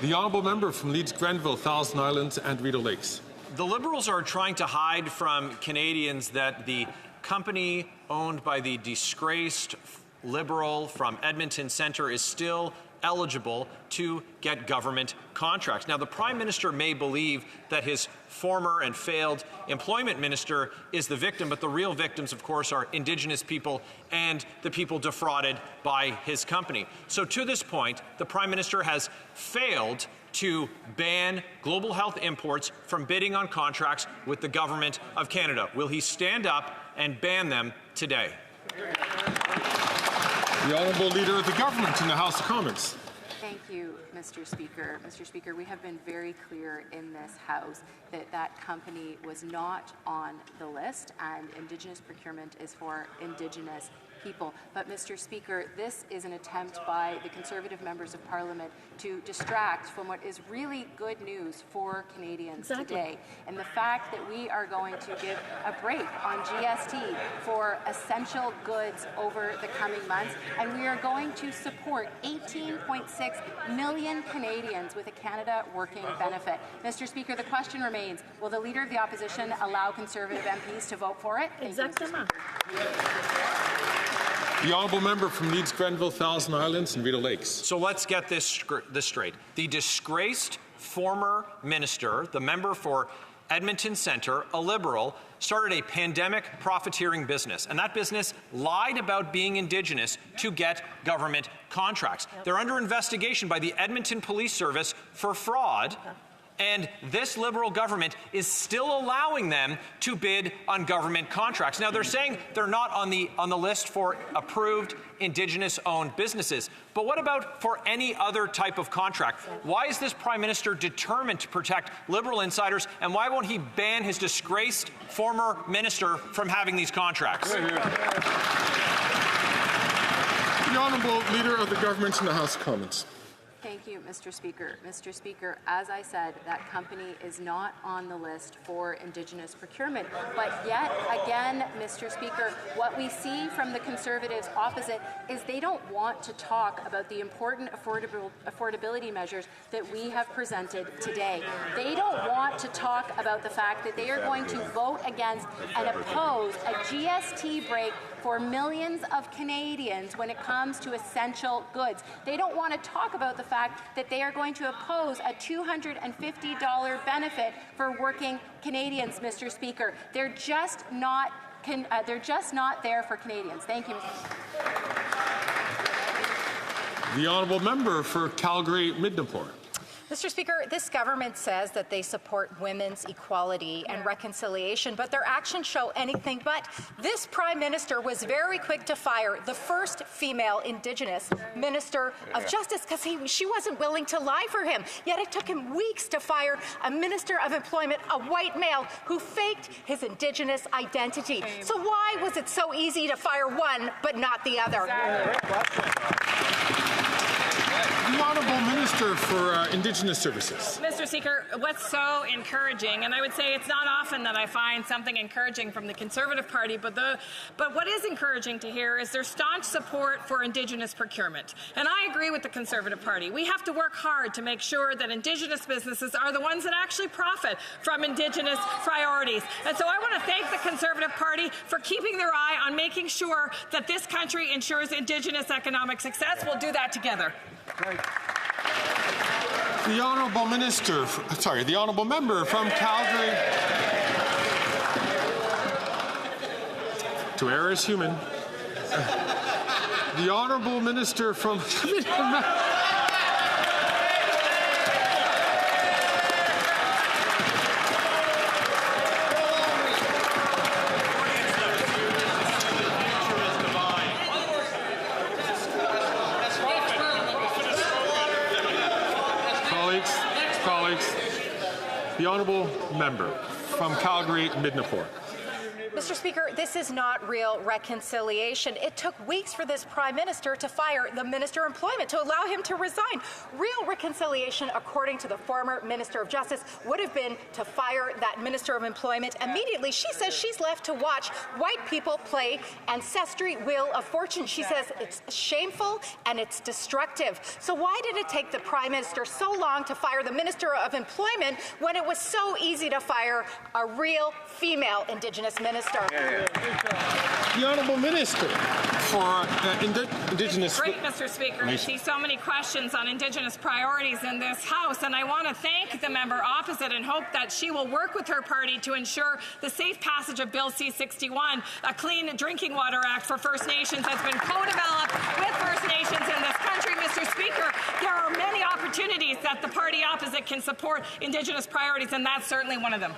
The honourable member from Leeds Grenville, Thousand Islands and Rideau Lakes. The Liberals are trying to hide from Canadians that the company owned by the disgraced Liberal from Edmonton Centre is still eligible to get government contracts. Now, the Prime Minister may believe that his former and failed employment minister is the victim, but the real victims, of course, are Indigenous people and the people defrauded by his company. So to this point, the Prime Minister has failed to ban global health imports from bidding on contracts with the Government of Canada. Will he stand up and ban them today? The Honourable Leader of the Government in the House of Commons. Thank you, Mr. Speaker. Mr. Speaker, we have been very clear in this House that that company was not on the list, and Indigenous procurement is for Indigenous people. But, Mr. Speaker, this is an attempt by the Conservative members of Parliament to distract from what is really good news for Canadians today. And the fact that we are going to give a break on GST for essential goods over the coming months, and we are going to support 18.6 million Canadians with a Canada Working benefit. Mr. Speaker, the question remains, will the Leader of the Opposition allow Conservative MPs to vote for it? Exactement. The honourable member from Leeds Grenville, Thousand Islands and Rideau Lakes. So let's get this straight. The disgraced former minister, the member for Edmonton Centre, a Liberal, started a pandemic-profiteering business, and that business lied about being Indigenous to get government contracts. They're under investigation by the Edmonton Police Service for fraud. And this Liberal government is still allowing them to bid on government contracts. Now, they're saying they're not on the list for approved Indigenous-owned businesses. But what about for any other type of contract? Why is this Prime Minister determined to protect Liberal insiders, and why won't he ban his disgraced former minister from having these contracts? The honourable Leader of the Government in the House of Commons. Thank you, Mr. Speaker. Mr. Speaker, as I said, that company is not on the list for Indigenous procurement. But yet again, Mr. Speaker, what we see from the Conservatives opposite is they don't want to talk about the important affordability measures that we have presented today. They don't want to talk about the fact that they are going to vote against and oppose a GST break for millions of Canadians when it comes to essential goods. They don't want to talk about the fact that they are going to oppose a $250 benefit for working Canadians, Mr. Speaker. They're just not there for Canadians. Thank you, Mr. Speaker. The honourable member for Calgary Midnapore. Mr. Speaker, this government says that they support women's equality and reconciliation, but their actions show anything but. This Prime Minister was very quick to fire the first female Indigenous Minister of Justice because she wasn't willing to lie for him. Yet it took him weeks to fire a Minister of Employment, a white male, who faked his Indigenous identity. So why was it so easy to fire one but not the other? The Honourable Minister for Indigenous Services. Mr. Speaker, what's so encouraging, and I would say it's not often that I find something encouraging from the Conservative Party, but what is encouraging to hear is their staunch support for Indigenous procurement. And I agree with the Conservative Party. We have to work hard to make sure that Indigenous businesses are the ones that actually profit from Indigenous priorities. And so I want to thank the Conservative Party for keeping their eye on making sure that this country ensures Indigenous economic success. We'll do that together. The honourable the honourable member from Calgary. To err is human. The honourable minister from. Colleagues, the honourable member from Calgary Midnapore. Mr. Speaker, this is not real reconciliation. It took weeks for this Prime Minister to fire the Minister of Employment, to allow him to resign. Real reconciliation, according to the former Minister of Justice, would have been to fire that Minister of Employment immediately. She says she's left to watch white people play ancestry Wheel of Fortune. She says it's shameful and it's destructive. So why did it take the Prime Minister so long to fire the Minister of Employment when it was so easy to fire a real female Indigenous minister? The Honourable Minister for Indigenous... Great, Mr. Speaker, to see so many questions on Indigenous priorities in this House, and I want to thank the member opposite and hope that she will work with her party to ensure the safe passage of Bill C-61, a Clean Drinking Water Act for First Nations has been co-developed with First Nations in this country. Mr. Speaker, there are many opportunities that the party opposite can support Indigenous priorities, and that's certainly one of them.